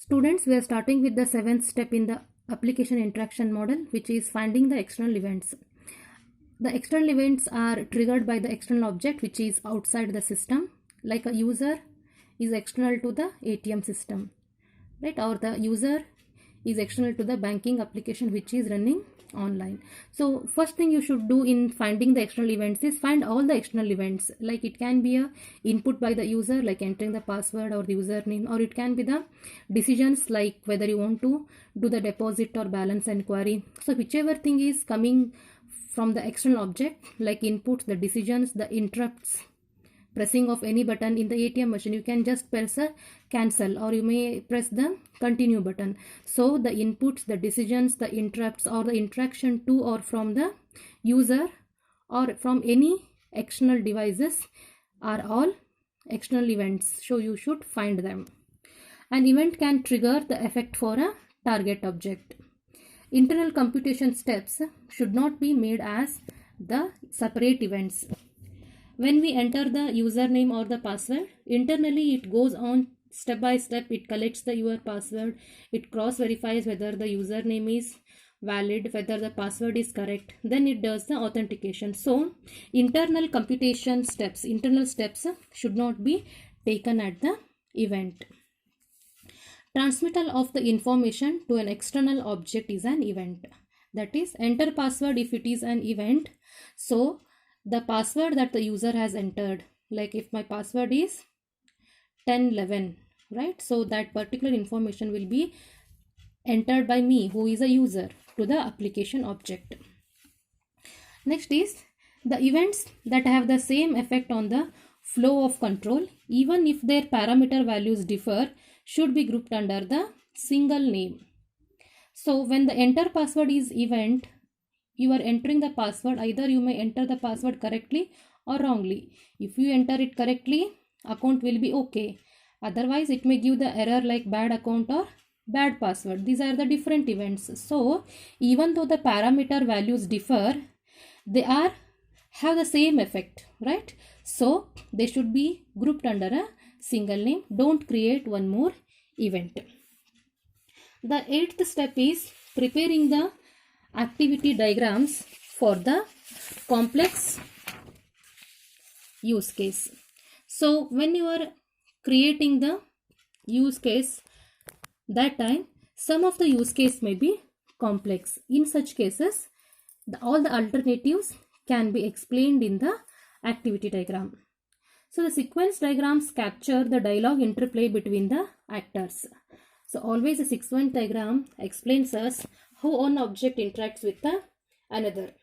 Students, we are starting with the seventh step in the application interaction model, which is finding the external events. The external events are triggered by the external object which is outside the system, like a user is external to the ATM system, right? Or the user is external to the banking application which is running online. So first thing you should do in finding the external events is find all the external events. Like it can be a input by the user, like entering the password or the username, or it can be the decisions, like whether you want to do the deposit or balance inquiry. So whichever thing is coming from the external object, like inputs, the decisions, the interrupts, pressing of any button in the ATM machine, you can just press a cancel, or you may press the continue button. So the inputs, the decisions, the interrupts, or the interaction to or from the user or from any external devices are all external events. So you should find them. An event can trigger the effect for a target object. Internal computation steps should not be made as the separate events. When we enter the username or the password, internally it goes on step by step. It collects your password, it cross verifies whether the username is valid, whether the password is correct, then it does the authentication. So internal computation steps, internal steps should not be taken at the event. Transmittal of the information to an external object is an event. That is, enter password if it is an event. So the password that the user has entered, like if my password is 1011, right? So that particular information will be entered by me, who is a user, to the application object. Next is the events that have the same effect on the flow of control, even if their parameter values differ, should be grouped under the single name. So when the enter password is event, you are entering the password, either you may enter the password correctly or wrongly. If you enter it correctly, account will be okay. Otherwise it may give the error like bad account or bad password. These are the different events. So even though the parameter values differ, they have the same effect, right? So they should be grouped under a single name. Don't create one more event. The eighth step is preparing the activity diagrams for the complex use case. So when you are creating the use case, that time some of the use case may be complex. In such cases, all the alternatives can be explained in the activity diagram. So the sequence diagrams capture the dialogue interplay between the actors. So always a sequence diagram explains us how one object interacts with the another.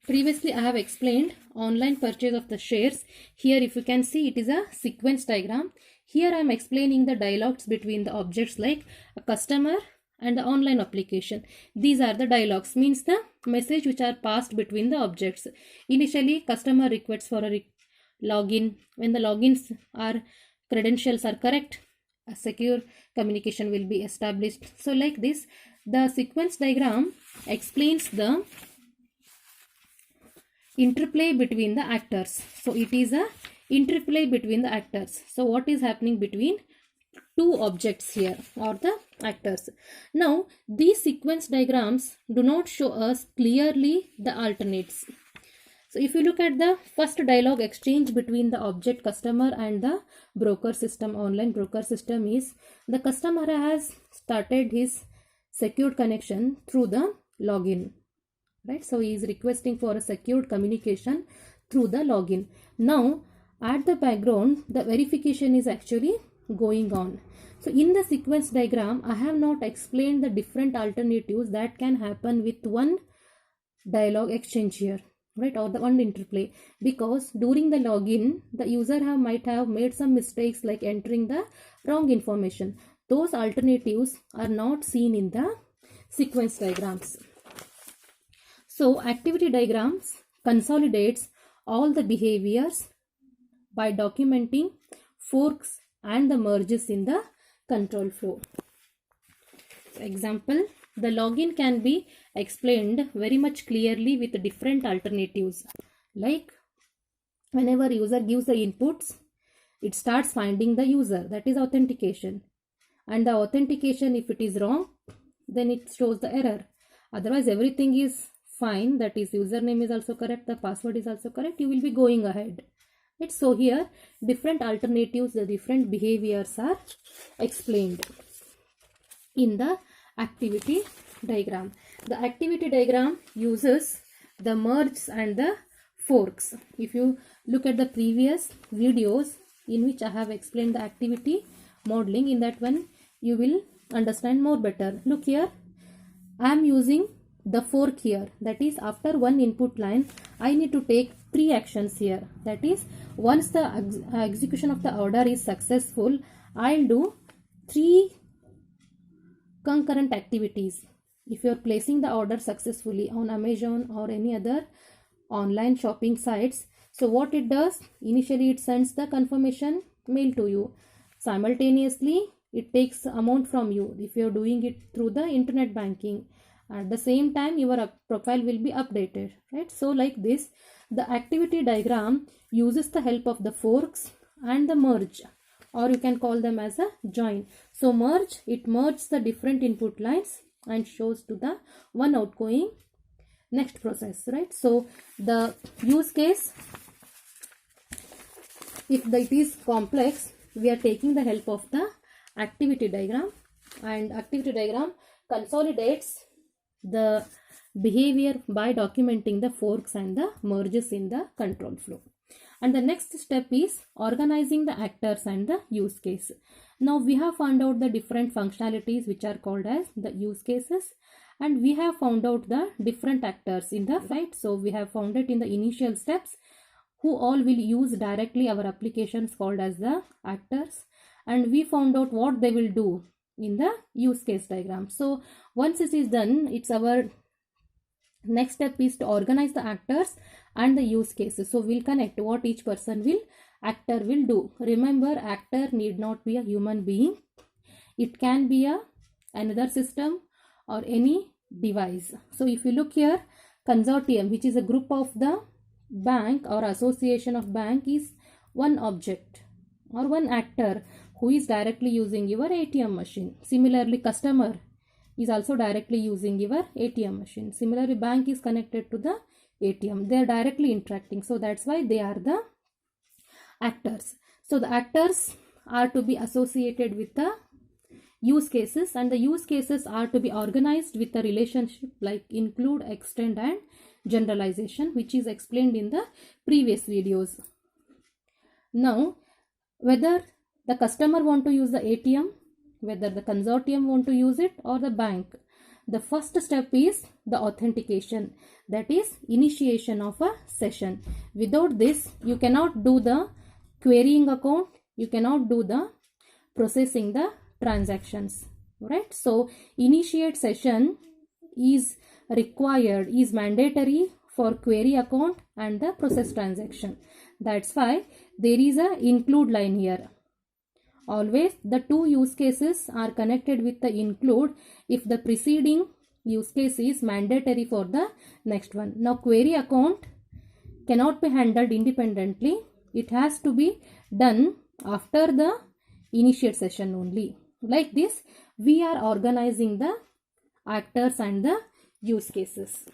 Previously I have explained online purchase of the shares. Here if you can see, it is a sequence diagram. Here I am explaining the dialogues between the objects, like a customer and the online application. These are the dialogues, means the message which are passed between the objects. Initially customer requests for a login. When the logins are credentials are correct, a secure communication will be established. So like this, the sequence diagram explains the interplay between the actors. So it is a interplay between the actors. So what is happening between two objects here, or the actors. Now these sequence diagrams do not show us clearly the alternates. So if you look at the first dialogue exchange between the object customer and the broker system, online broker system, is the customer has started his secured connection through the login, right? So he is requesting for a secured communication through the login. Now at the background, the verification is actually going on. So in the sequence diagram, I have not explained the different alternatives that can happen with one dialogue exchange here, right, or the one interplay, because during the login the user might have made some mistakes, like entering the wrong information. Those alternatives are not seen in the sequence diagrams. So activity diagrams consolidates all the behaviors by documenting forks and the merges in the control flow. So example, the login can be explained very much clearly with different alternatives, like whenever user gives the inputs, it starts finding the user, that is authentication. And the authentication, if it is wrong, then it shows the error. Otherwise everything is fine, that is username is also correct, the password is also correct, you will be going ahead. Right? So here different alternatives, the different behaviors are explained in the activity diagram. The activity diagram uses the merges and the forks. If you look at the previous videos in which I have explained the activity modeling, in that one you will understand more better. Look here, I am using the fork here, that is after one input line I need to take 3 actions here. That is, once the execution of the order is successful, I'll do 3 concurrent activities. If you are placing the order successfully on Amazon or any other online shopping sites, so what it does, initially it sends the confirmation mail to you. Simultaneously it takes amount from you if you are doing it through the internet banking. At the same time your profile will be updated, right? So like this, the activity diagram uses the help of the forks and the merge, or you can call them as a join. So merge, it merges the different input lines and shows to the one outgoing next process, right? So the use case, if it is complex, we are taking the help of the activity diagram, and activity diagram consolidates the behavior by documenting the forks and the merges in the control flow. And the next step is organizing the actors and the use case. Now we have found out the different functionalities which are called as the use cases, and we have found out the different actors in the right. So we have found it in the initial steps who all will use directly our applications called as the actors, and we found out what they will do in the use case diagram. So once this is done, it's our next step is to organize the actors and the use cases. So we'll connect what each actor will do. Remember, actor need not be a human being, it can be another system or any device. So if you look here, consortium, which is a group of the bank or association of bank, is one object or one actor who is directly using your ATM machine. Similarly, customer is also directly using your ATM machine. Similarly, bank is connected to the ATM. They are directly interacting. So that's why they are the actors. So the actors are to be associated with the use cases, and the use cases are to be organized with a relationship like include, extend and generalization, which is explained in the previous videos. Now, whether the customer want to use the ATM, whether the consortium want to use it, or the bank, the first step is the authentication, that is initiation of a session. Without this, you cannot do the querying account, you cannot do the processing the transactions, right? So initiate session is required, is mandatory for query account and the process transaction. That's why there is a include line here. Always the two use cases are connected with the include if the preceding use case is mandatory for the next one. Now query account cannot be handled independently, it has to be done after the initiate session only. Like this, we are organizing the actors and the use cases.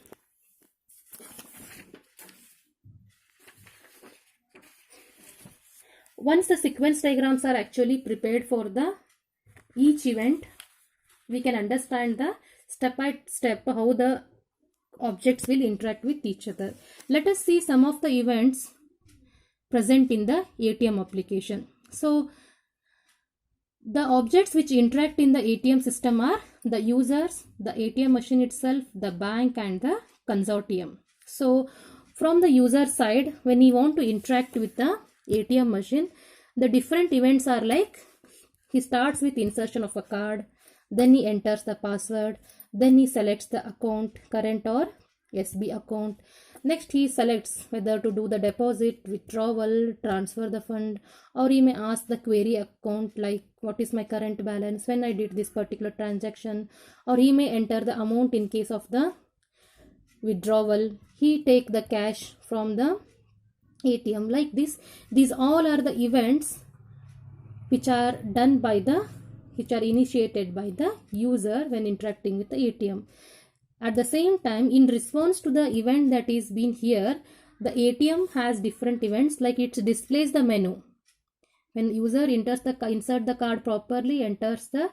Once the sequence diagrams are actually prepared for the each event, we can understand the step by step how the objects will interact with each other. Let us see some of the events present in the ATM application. So the objects which interact in the ATM system are the users, the ATM machine itself, the bank and the consortium. So from the user side, when you want to interact with the ATM machine, the different events are like, he starts with insertion of a card, then he enters the password, then he selects the account, current or SB account. Next he selects whether to do the deposit, withdrawal, transfer the fund, or he may ask the query account like what is my current balance when I did this particular transaction, or he may enter the amount in case of the withdrawal, he take the cash from the ATM. Like this, these all are the events which are initiated by the user when interacting with the ATM. At the same time, in response to the event that is been here, the ATM has different events, like it displays the menu. When user insert the card properly, enters the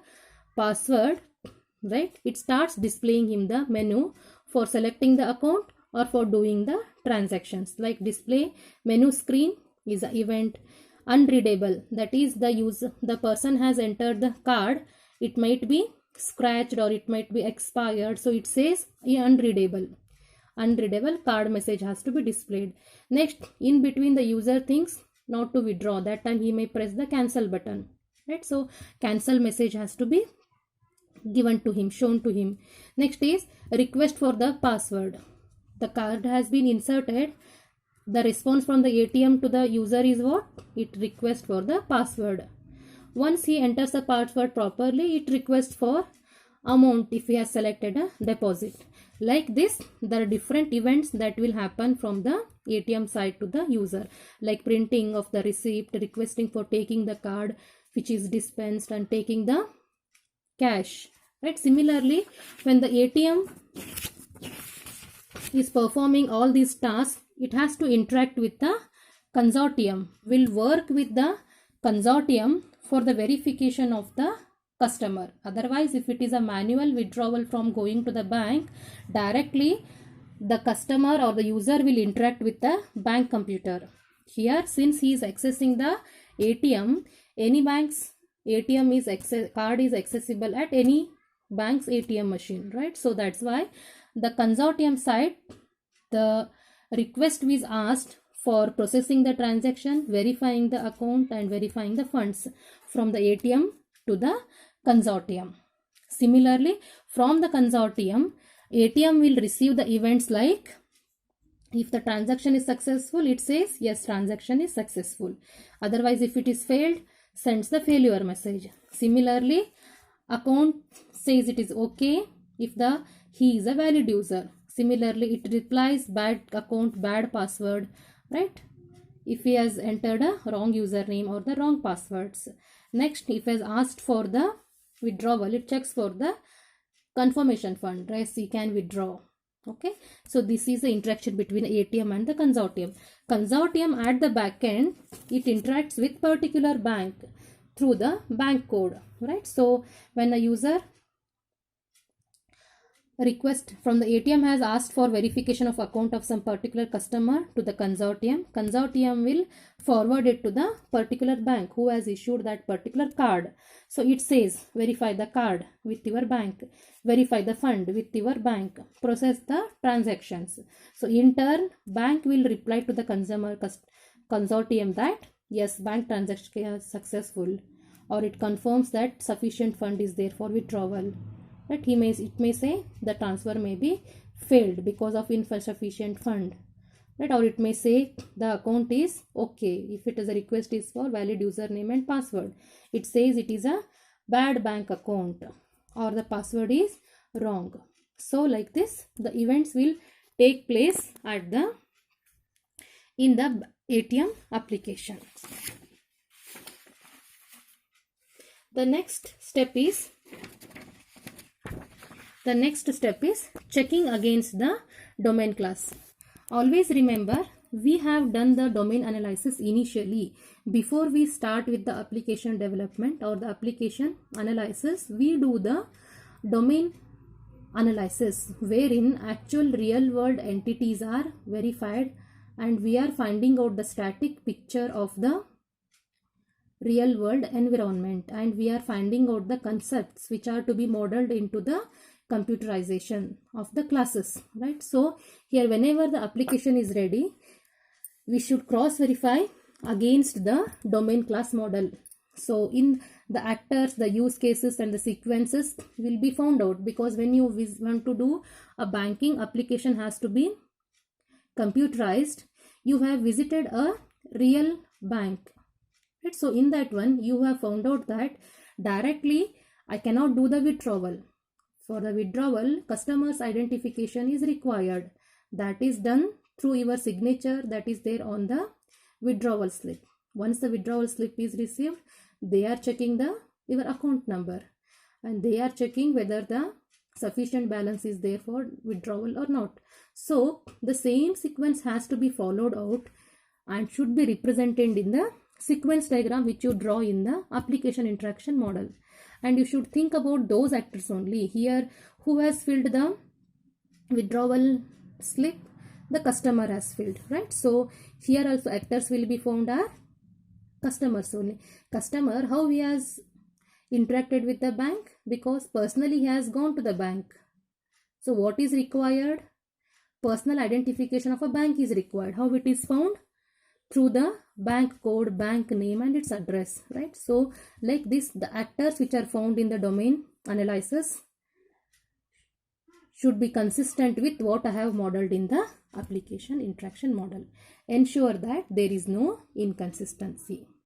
password, right, it starts displaying him the menu for selecting the account or for doing the transactions. Like display menu screen is the event. Unreadable, that is the person has entered the card, it might be scratched or it might be expired, so it says unreadable card message has to be displayed. Next, in between the user thinks not to withdraw, that time he may press the cancel button, right? So cancel message has to be given to him, shown to him. Next is request for the password. The card has been inserted, the response from the ATM to the user is what? It requests for the password. Once he enters the password properly, it requests for amount if he has selected a deposit. Like this, there are different events that will happen from the ATM side to the user, like printing of the receipt, requesting for taking the card which is dispensed, and taking the cash, right? Similarly, when the ATM is performing all these tasks, it has to interact with the consortium, will work with the consortium for the verification of the customer. Otherwise, if it is a manual withdrawal from going to the bank, directly the customer or the user will interact with the bank computer. Here, since he is accessing the ATM, any bank's ATM card is accessible at any bank's ATM machine, right? So that's why the consortium side, the request is asked for processing the transaction, verifying the account, and verifying the funds from the ATM to the consortium. Similarly, from the consortium, ATM will receive the events like, if the transaction is successful, it says yes, transaction is successful. Otherwise, if it is failed, sends the failure message. Similarly, account says it is okay if he is a valid user. Similarly, it replies bad account, bad password, right? If he has entered a wrong username or the wrong passwords. Next, if he has asked for the withdrawal, it checks for the confirmation fund, right? He can withdraw. Okay, so this is the interaction between ATM and the consortium. Consortium at the back end, it interacts with particular bank through the bank code, right? So when a user request from the ATM has asked for verification of account of some particular customer to the consortium, consortium will forward it to the particular bank who has issued that particular card. So it says verify the card with your bank, verify the fund with your bank, process the transactions. So in turn, bank will reply to the consortium that yes, bank transaction is successful, or it confirms that sufficient fund is there for withdrawal. Right? It may say the transfer may be failed because of insufficient fund, right? Or it may say the account is okay if it is a request is for valid username and password. It says it is a bad bank account or the password is wrong. So like this, the events will take place in the ATM application. The next step is checking against the domain class. Always remember, we have done the domain analysis initially. Before we start with the application development or the application analysis, we do the domain analysis wherein actual real world entities are verified and we are finding out the static picture of the real world environment, and we are finding out the concepts which are to be modeled into the computerization of the classes, right? So here, whenever the application is ready, we should cross verify against the domain class model. So in the actors, the use cases and the sequences will be found out, because when you want to do a banking application has to be computerized, you have visited a real bank, right? So in that one, you have found out that directly I cannot do the withdrawal. For the withdrawal, customer's identification is required. That is done through your signature that is there on the withdrawal slip. Once the withdrawal slip is received, they are checking your account number, and they are checking whether the sufficient balance is there for withdrawal or not. So the same sequence has to be followed out and should be represented in the sequence diagram which you draw in the application interaction model. And you should think about those actors only. Here, who has filled the withdrawal slip? The customer has filled, right? So here also actors will be found are customers only. Customer, how he has interacted with the bank? Because personally he has gone to the bank. So what is required? Personal identification of a bank is required. How it is found? Through the bank code, bank name and its address, right? So like this, the actors which are found in the domain analysis should be consistent with what I have modeled in the application interaction model. Ensure that there is no inconsistency.